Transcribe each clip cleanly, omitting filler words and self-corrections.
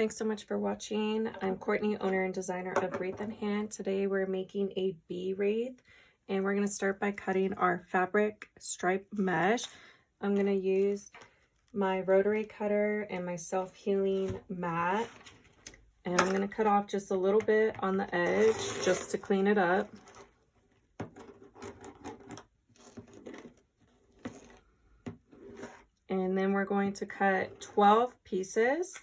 thanks so much for watching. I'm Courtney, owner and designer of Wreath in Hand. Today we're making a bee wreath, and we're going to start by cutting our fabric stripe mesh. I'm going to use my rotary cutter and my self-healing mat, and I'm going to cut off just a little bit on the edge just to clean it up. And then we're going to cut 12 pieces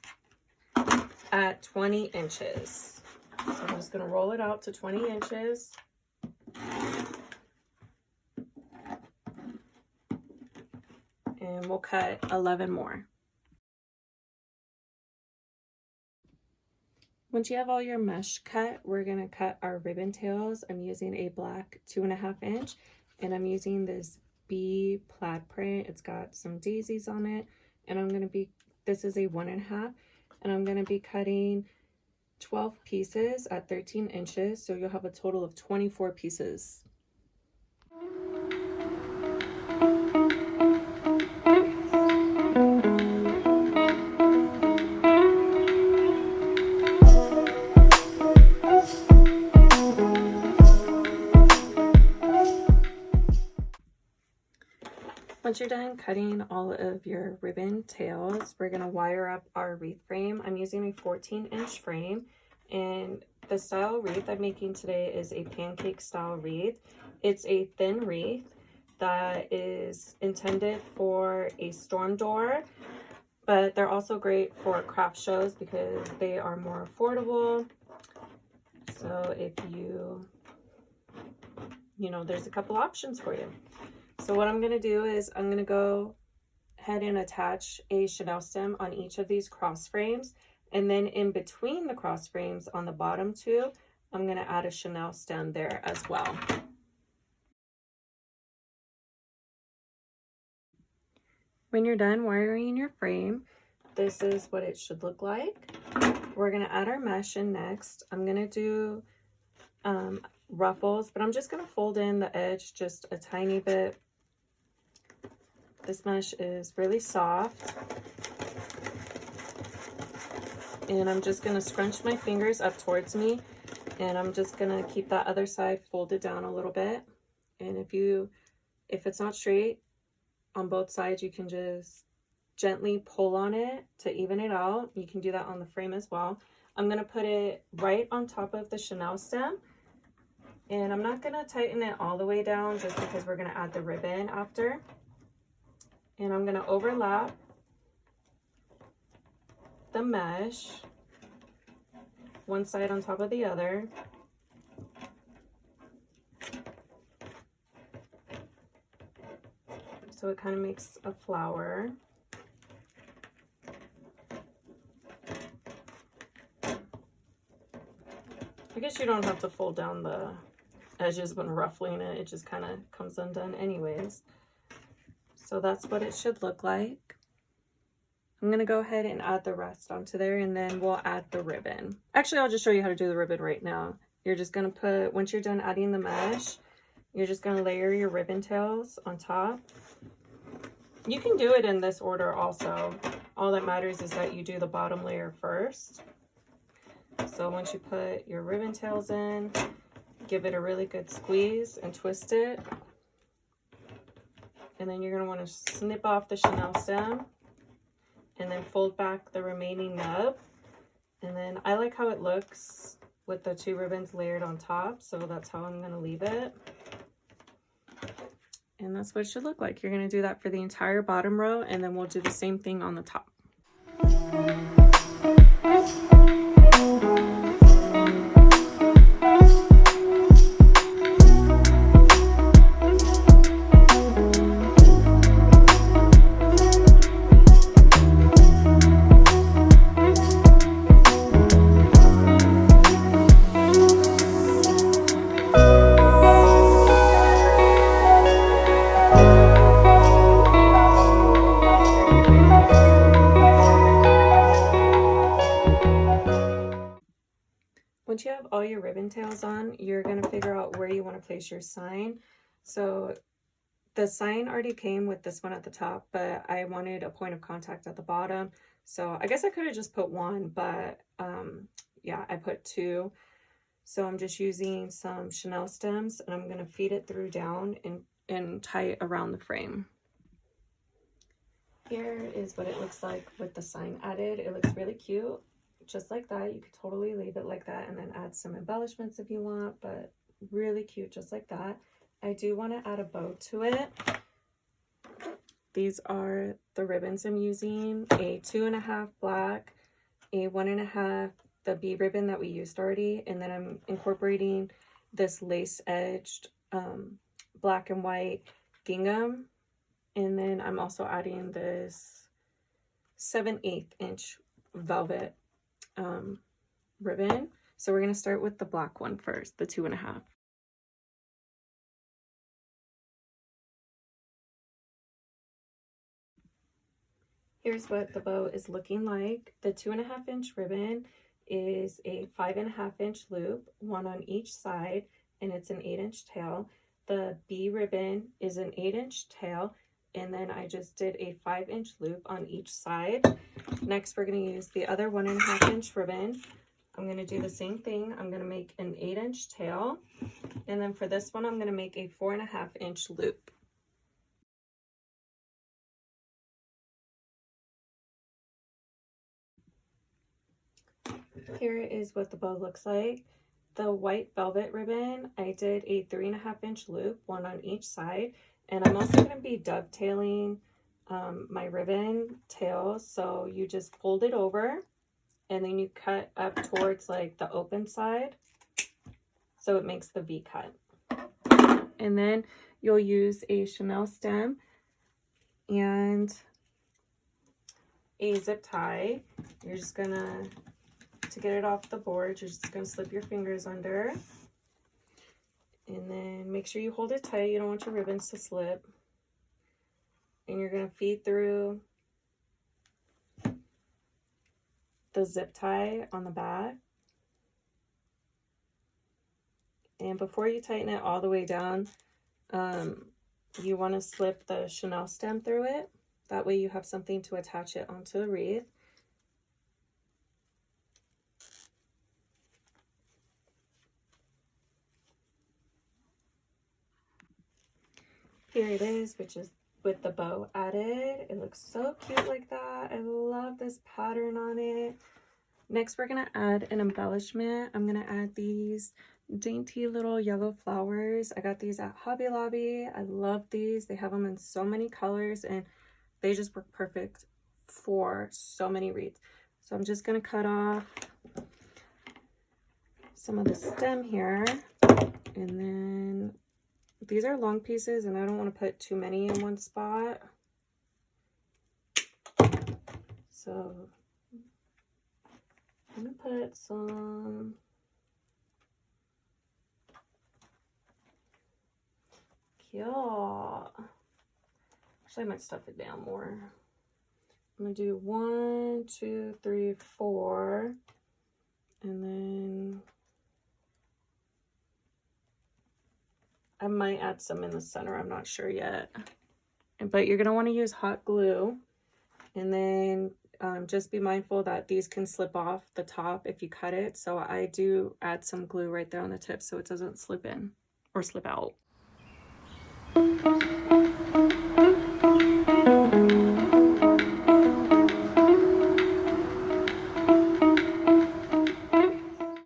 at 20 inches. So I'm just going to roll it out to 20 inches. And we'll cut 11 more. Once you have all your mesh cut, we're going to cut our ribbon tails. I'm using a black 2.5 inch, and I'm using this bee plaid print. It's got some daisies on it, and this is a 1.5, and I'm going to be cutting 12 pieces at 13 inches, so you'll have a total of 24 pieces. Once you're done cutting all of your ribbon tails, we're going to wire up our wreath frame. I'm using a 14-inch frame, and the style wreath I'm making today is a pancake style wreath. It's a thin wreath that is intended for a storm door, but they're also great for craft shows because they are more affordable. So if there's a couple options for you. So what I'm going to do is I'm going to go ahead and attach a chenille stem on each of these cross frames. And then in between the cross frames on the bottom two, I'm going to add a chenille stem there as well. When you're done wiring your frame, this is what it should look like. We're going to add our mesh in next. I'm going to do ruffles, but I'm just going to fold in the edge just a tiny bit. This mesh is really soft, and I'm just going to scrunch my fingers up towards me, and I'm just going to keep that other side folded down a little bit. And if it's not straight on both sides, you can just gently pull on it to even it out. You can do that on the frame as well. I'm going to put it right on top of the chenille stem, and I'm not going to tighten it all the way down just because we're going to add the ribbon after. And I'm going to overlap the mesh, one side on top of the other. So it kind of makes a flower. I guess you don't have to fold down the edges when ruffling it. It just kind of comes undone anyways. So that's what it should look like. I'm going to go ahead and add the rest onto there, and then we'll add the ribbon. Actually, I'll just show you how to do the ribbon right now. You're just going to once you're done adding the mesh, you're just going to layer your ribbon tails on top. You can do it in this order also. All that matters is that you do the bottom layer first. So once you put your ribbon tails in, give it a really good squeeze and twist it. And then you're going to want to snip off the chenille stem and then fold back the remaining nub. And then I like how it looks with the two ribbons layered on top, so that's how I'm going to leave it. And that's what it should look like. You're going to do that for the entire bottom row, and then we'll do the same thing on the top. Once you have all your ribbon tails on, you're going to figure out where you want to place your sign. So the sign already came with this one at the top, but I wanted a point of contact at the bottom. So I guess I could have just put one, but yeah, I put two. So I'm just using some Chanel stems and I'm going to feed it through down and tie it around the frame. Here is what it looks like with the sign added. It looks really cute. Just like that. You could totally leave it like that and then add some embellishments if you want, but really cute just like that. I do want to add a bow to it. These are the ribbons I'm using. A 2.5 black, a 1.5 the bee ribbon that we used already, and then I'm incorporating this lace edged black and white gingham, and then I'm also adding this 7/8 inch velvet ribbon. So we're going to start with the black one first, the 2.5. Here's what the bow is looking like. The 2.5 inch ribbon is a 5.5 inch loop, one on each side, and it's an 8 inch tail. The bee ribbon is an 8 inch tail, and then I just did a 5 inch loop on each side. Next, we're going to use the other 1.5 inch ribbon. I'm going to do the same thing. I'm going to make an 8 inch tail, and then for this one, I'm going to make a 4.5 inch loop. Here is what the bow looks like. The white velvet ribbon, I did a 3.5 inch loop, one on each side, and I'm also going to be dovetailing my ribbon tail. So you just fold it over and then you cut up towards like the open side so it makes the V cut. And then you'll use a Chanel stem and a zip tie. You're just gonna, to get it off the board, you're just gonna slip your fingers under, and then make sure you hold it tight. You don't want your ribbons to slip. And you're gonna feed through the zip tie on the back. And before you tighten it all the way down, you want to slip the Chanel stem through it. That way you have something to attach it onto the wreath. Here it is, which is with the bow added. It looks so cute like that. I love this pattern on it. Next, we're going to add an embellishment. I'm going to add these dainty little yellow flowers. I got these at Hobby Lobby. I love these. They have them in so many colors and they just work perfect for so many wreaths. So I'm just going to cut off some of the stem here, and then these are long pieces and I don't want to put too many in one spot. So I'm going to put some cute. Actually, I might stuff it down more. I'm going to do 1, 2, 3, 4, and then I might add some in the center. I'm not sure yet. But you're going to want to use hot glue, and then just be mindful that these can slip off the top if you cut it. So I do add some glue right there on the tip so it doesn't slip in or slip out.